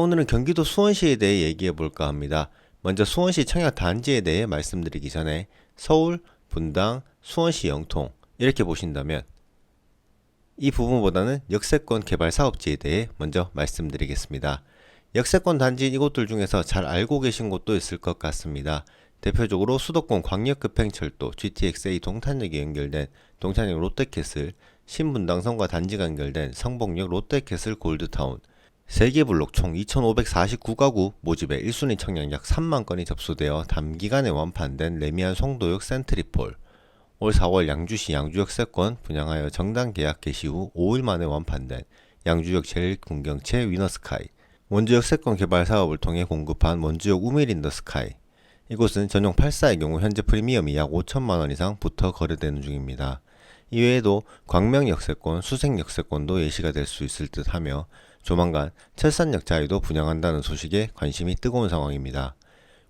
오늘은 경기도 수원시에 대해 얘기해 볼까 합니다. 먼저 수원시 청약 단지에 대해 말씀드리기 전에 서울, 분당, 수원시 영통 이렇게 보신다면 이 부분보다는 역세권 개발 사업지에 대해 먼저 말씀드리겠습니다. 역세권 단지인 이곳들 중에서 잘 알고 계신 곳도 있을 것 같습니다. 대표적으로 수도권 광역급행철도 GTX-A 동탄역에 연결된 동탄역 롯데캐슬, 신분당선과 단지가 연결된 성복역 롯데캐슬 골드타운, 세개 블록 총 2,549가구 모집에 1순위 청약 약 3만 건이 접수되어 단기간에 완판된 레미안 송도역 센트리폴, 올 4월 양주시 양주역세권 분양하여 정당 계약 개시 후 5일 만에 완판된 양주역 제일궁경채 위너스카이, 원주역 세권 개발 사업을 통해 공급한 원주역 우밀인더스카이. 이곳은 전용 8사의 경우 현재 프리미엄이 약 5천만원 이상 붙어 거래되는 중입니다. 이외에도 광명역세권, 수색역세권도 예시가 될 수 있을 듯 하며 조만간 철산역 자이도 분양한다는 소식에 관심이 뜨거운 상황입니다.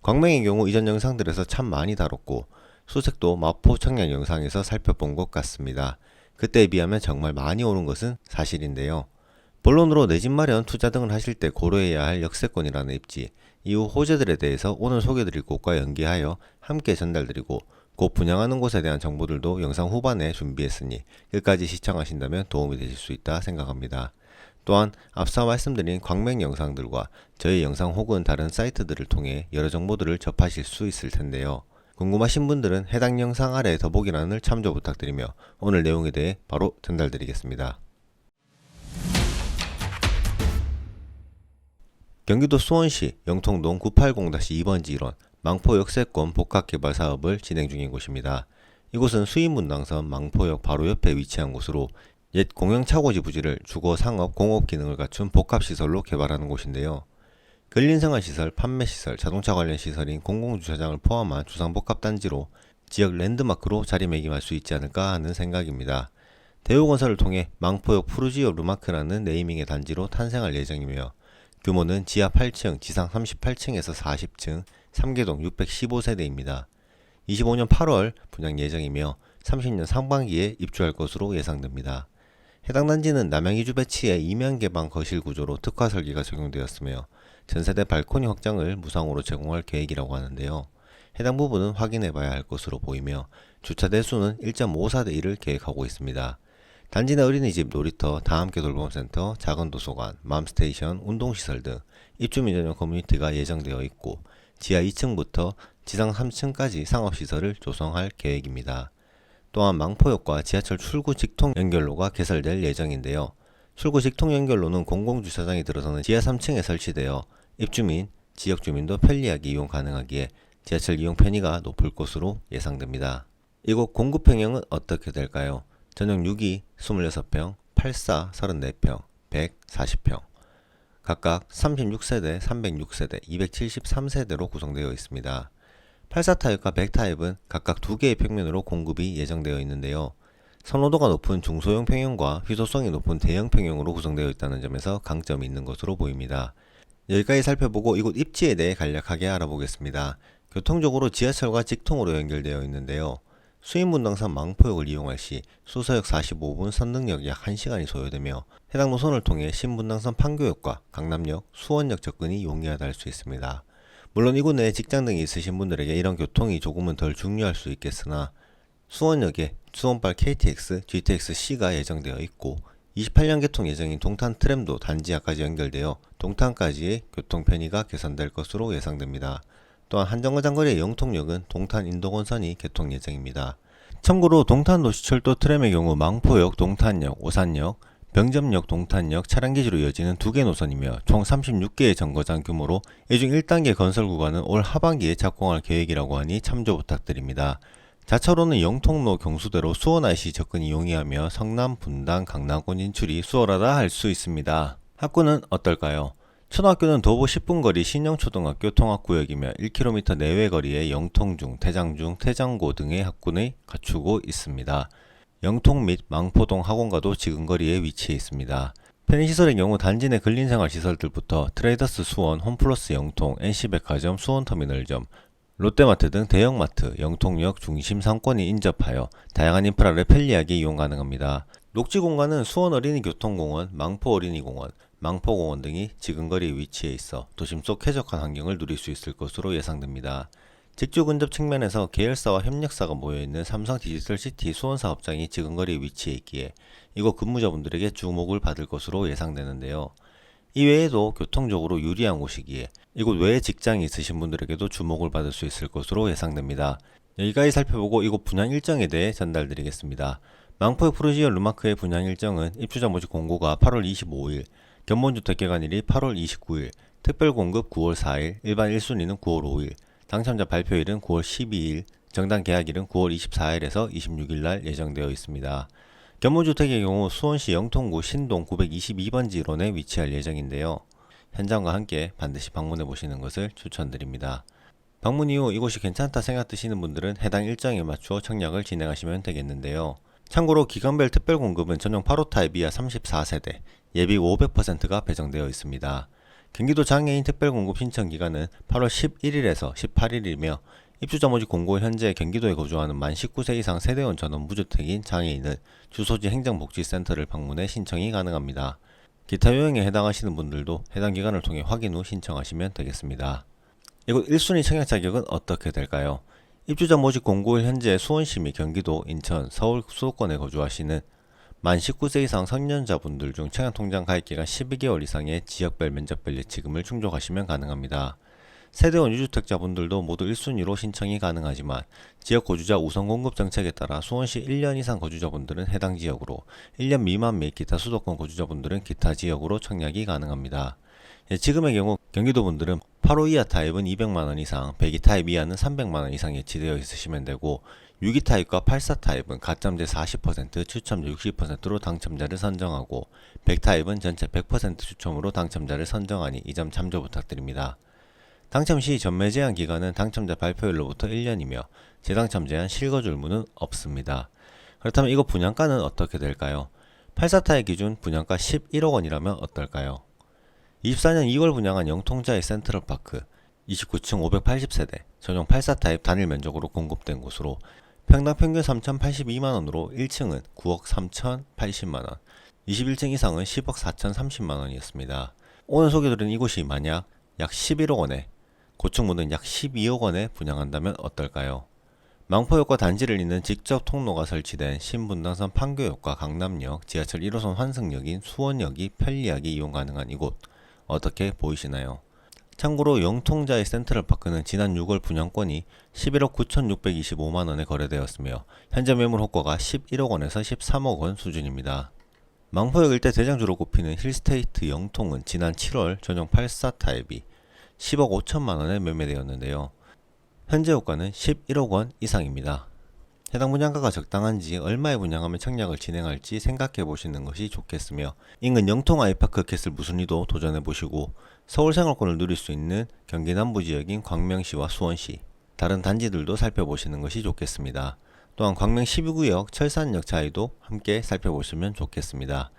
광명의 경우 이전 영상들에서 참 많이 다뤘고 수색도 마포 청약 영상에서 살펴본 것 같습니다. 그때에 비하면 정말 많이 오른 것은 사실인데요. 본론으로 내 집 마련, 투자 등을 하실 때 고려해야 할 역세권이라는 입지, 이후 호재들에 대해서 오늘 소개드릴 곳과 연계하여 함께 전달드리고 곧 분양하는 곳에 대한 정보들도 영상 후반에 준비했으니 끝까지 시청하신다면 도움이 되실 수 있다 생각합니다. 또한 앞서 말씀드린 광명 영상들과 저희 영상 혹은 다른 사이트들을 통해 여러 정보들을 접하실 수 있을 텐데요. 궁금하신 분들은 해당 영상 아래 더보기란을 참조 부탁드리며 오늘 내용에 대해 바로 전달드리겠습니다. 경기도 수원시 영통동 980-2번지 1원 망포 역세권 복합개발 사업을 진행 중인 곳입니다. 이곳은 수인분당선 망포역 바로 옆에 위치한 곳으로 옛 공영차고지 부지를 주거, 상업, 공업 기능을 갖춘 복합시설로 개발하는 곳인데요. 근린생활시설, 판매시설, 자동차 관련 시설인 공공주차장을 포함한 주상복합단지로 지역 랜드마크로 자리매김할 수 있지 않을까 하는 생각입니다. 대우건설을 통해 망포역 푸르지오 루마크라는 네이밍의 단지로 탄생할 예정이며 규모는 지하 8층, 지상 38층에서 40층, 3개동 615세대입니다. 25년 8월 분양 예정이며 30년 상반기에 입주할 것으로 예상됩니다. 해당 단지는 남양이주 배치의 이면 개방 거실 구조로 특화 설계가 적용되었으며 전세대 발코니 확장을 무상으로 제공할 계획이라고 하는데요. 해당 부분은 확인해 봐야 할 것으로 보이며 주차 대수는 1.54대 1을 계획하고 있습니다. 단지 내 어린이집, 놀이터, 다함께 돌봄센터, 작은 도서관, 맘스테이션, 운동시설 등 입주민 전용 커뮤니티가 예정되어 있고 지하 2층부터 지상 3층까지 상업시설을 조성할 계획입니다. 또한 망포역과 지하철 출구 직통 연결로가 개설될 예정인데요. 출구 직통 연결로는 공공주차장이 들어서는 지하 3층에 설치되어 입주민, 지역주민도 편리하게 이용 가능하기에 지하철 이용 편의가 높을 것으로 예상됩니다. 이곳 공급 평형은 어떻게 될까요? 전용 6기 26평, 84 34평, 100 40평 각각 36세대, 306세대, 273세대로 구성되어 있습니다. 84타입과 100타입은 각각 2개의 평면으로 공급이 예정되어 있는데요. 선호도가 높은 중소형 평형과 희소성이 높은 대형 평형으로 구성되어 있다는 점에서 강점이 있는 것으로 보입니다. 여기까지 살펴보고 이곳 입지에 대해 간략하게 알아보겠습니다. 교통적으로 지하철과 직통으로 연결되어 있는데요. 수인분당선 망포역을 이용할 시 수서역 45분, 선릉역 약 1시간이 소요되며 해당 노선을 통해 신분당선 판교역과 강남역, 수원역 접근이 용이하다 할 수 있습니다. 물론 이곳 내에 직장 등이 있으신 분들에게 이런 교통이 조금은 덜 중요할 수 있겠으나 수원역에 수원발 KTX, GTX-C가 예정되어 있고 28년 개통 예정인 동탄 트램도 단지역까지 연결되어 동탄까지의 교통 편의가 개선될 것으로 예상됩니다. 또한 한정거 장거리의 영통역은 동탄 인도건선이 개통 예정입니다. 참고로 동탄도시철도 트램의 경우 망포역, 동탄역, 오산역, 병점역, 동탄역 차량기지로 이어지는 2개 노선이며 총 36개의 정거장 규모로 이 중 1단계 건설 구간은 올 하반기에 착공할 계획이라고 하니 참조 부탁드립니다. 자차로는 영통로 경수대로 수원 IC 접근이 용이하며 성남, 분당, 강남권 진출이 수월하다 할 수 있습니다. 학구는 어떨까요? 초등학교는 도보 10분 거리 신영초등학교 통합구역이며 1km 내외 거리에 영통중, 태장중, 태장고 등의 학군을 갖추고 있습니다. 영통 및 망포동 학원가도 지근거리에 위치해 있습니다. 편의시설의 경우 단지 내 근린생활시설들부터 트레이더스 수원, 홈플러스 영통, NC백화점, 수원터미널점, 롯데마트 등 대형마트, 영통역 중심 상권이 인접하여 다양한 인프라를 편리하게 이용 가능합니다. 녹지공간은 수원 어린이교통공원, 망포 어린이공원, 망포공원 등이 지근거리 위치해 있어 도심 속 쾌적한 환경을 누릴 수 있을 것으로 예상됩니다. 직주 근접 측면에서 계열사와 협력사가 모여있는 삼성 디지털시티 수원 사업장이 지근거리에 위치해 있기에 이곳 근무자분들에게 주목을 받을 것으로 예상되는데요. 이외에도 교통적으로 유리한 곳이기에 이곳 외에 직장이 있으신 분들에게도 주목을 받을 수 있을 것으로 예상됩니다. 여기까지 살펴보고 이곳 분양 일정에 대해 전달드리겠습니다. 망포역 프루지오 르마크의 분양 일정은 입주자 모집 공고가 8월 25일, 견본주택 개관일이 8월 29일, 특별공급 9월 4일, 일반 1순위는 9월 5일, 당첨자 발표일은 9월 12일, 정당 계약일은 9월 24일에서 26일 날 예정되어 있습니다. 견본주택의 경우 수원시 영통구 신동 922번지 1원에 위치할 예정인데요. 현장과 함께 반드시 방문해 보시는 것을 추천드립니다. 방문 이후 이곳이 괜찮다 생각드시는 분들은 해당 일정에 맞추어 청약을 진행하시면 되겠는데요. 참고로 기간별 특별공급은 전용 8호 타입 이하 34세대, 예비 500%가 배정되어 있습니다. 경기도 장애인 특별공급 신청 기간은 8월 11일에서 18일이며 입주자 모집 공고 현재 경기도에 거주하는 만 19세 이상 세대원 전원 무주택인 장애인은 주소지 행정복지센터를 방문해 신청이 가능합니다. 기타 요령에 해당하시는 분들도 해당 기관을 통해 확인 후 신청하시면 되겠습니다. 이곳 1순위 청약 자격은 어떻게 될까요? 입주자 모집 공고일 현재 수원시 및 경기도, 인천, 서울 수도권에 거주하시는 만 19세 이상 성년자분들 중 청약통장 가입기간 12개월 이상의 지역별 면적별 예치금을 충족하시면 가능합니다. 세대원 유주택자분들도 모두 1순위로 신청이 가능하지만 지역 거주자 우선 공급 정책에 따라 수원시 1년 이상 거주자분들은 해당 지역으로, 1년 미만 및 기타 수도권 거주자분들은 기타 지역으로 청약이 가능합니다. 예치금의 경우 경기도 분들은 8호 이하 타입은 200만원 이상, 102 타입 이하는 300만원 이상 예치되어 있으시면 되고 62 타입과 84 타입은 가점제 40%, 추첨제 60%로 당첨자를 선정하고 100 타입은 전체 100% 추첨으로 당첨자를 선정하니 이 점 참조 부탁드립니다. 당첨 시 전매 제한 기간은 당첨자 발표일로부터 1년이며 재당첨 제한 실거주 의무는 없습니다. 그렇다면 이거 분양가는 어떻게 될까요? 84 타입 기준 분양가 11억 원이라면 어떨까요? 24년 2월 분양한 영통자의 센트럴파크 29층 580세대 전용 84 타입 단일 면적으로 공급된 곳으로 평당 평균 3,082만원으로 1층은 9억 3,080만원, 21층 이상은 10억 4,030만원이었습니다. 오늘 소개드린 이곳이 만약 약 11억 원에 고층부는 약 12억 원에 분양한다면 어떨까요? 망포역과 단지를 잇는 직접 통로가 설치된 신분당선 판교역과 강남역, 지하철 1호선 환승역인 수원역이 편리하게 이용 가능한 이곳 어떻게 보이시나요? 참고로 영통자의 센트럴파크는 지난 6월 분양권이 11억 9,625만원에 거래되었으며 현재 매물 호가가 11억 원에서 13억 원 수준입니다. 망포역 일대 대장주로 꼽히는 힐스테이트 영통은 지난 7월 전용 84 타입이 10억 5천만원에 매매되었는데요. 현재 호가는 11억 원 이상입니다. 해당 분양가가 적당한지 얼마에 분양하면 청약을 진행할지 생각해 보시는 것이 좋겠으며 인근 영통 아이파크 캐슬 무순리도 도전해 보시고 서울 생활권을 누릴 수 있는 경기 남부 지역인 광명시와 수원시 다른 단지들도 살펴보시는 것이 좋겠습니다. 또한 광명 12구역 철산역 차이도 함께 살펴보시면 좋겠습니다.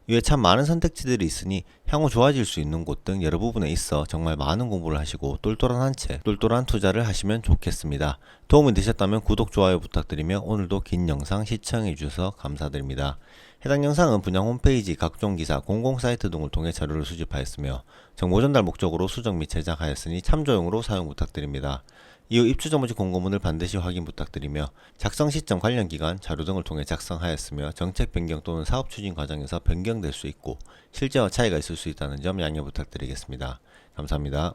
이외에 참 많은 선택지들이 있으니 향후 좋아질 수 있는 곳 등 여러 부분에 있어 정말 많은 공부를 하시고 똘똘한 한 채, 똘똘한 투자를 하시면 좋겠습니다. 도움이 되셨다면 구독, 좋아요 부탁드리며 오늘도 긴 영상 시청해 주셔서 감사드립니다. 해당 영상은 분양 홈페이지, 각종 기사, 공공사이트 등을 통해 자료를 수집하였으며 정보 전달 목적으로 수정 및 제작하였으니 참조용으로 사용 부탁드립니다. 이후 입주자 모집 공고문을 반드시 확인 부탁드리며 작성 시점, 관련 기간, 자료 등을 통해 작성하였으며 정책 변경 또는 사업 추진 과정에서 변경될 수 있고 실제와 차이가 있을 수 있다는 점 양해 부탁드리겠습니다. 감사합니다.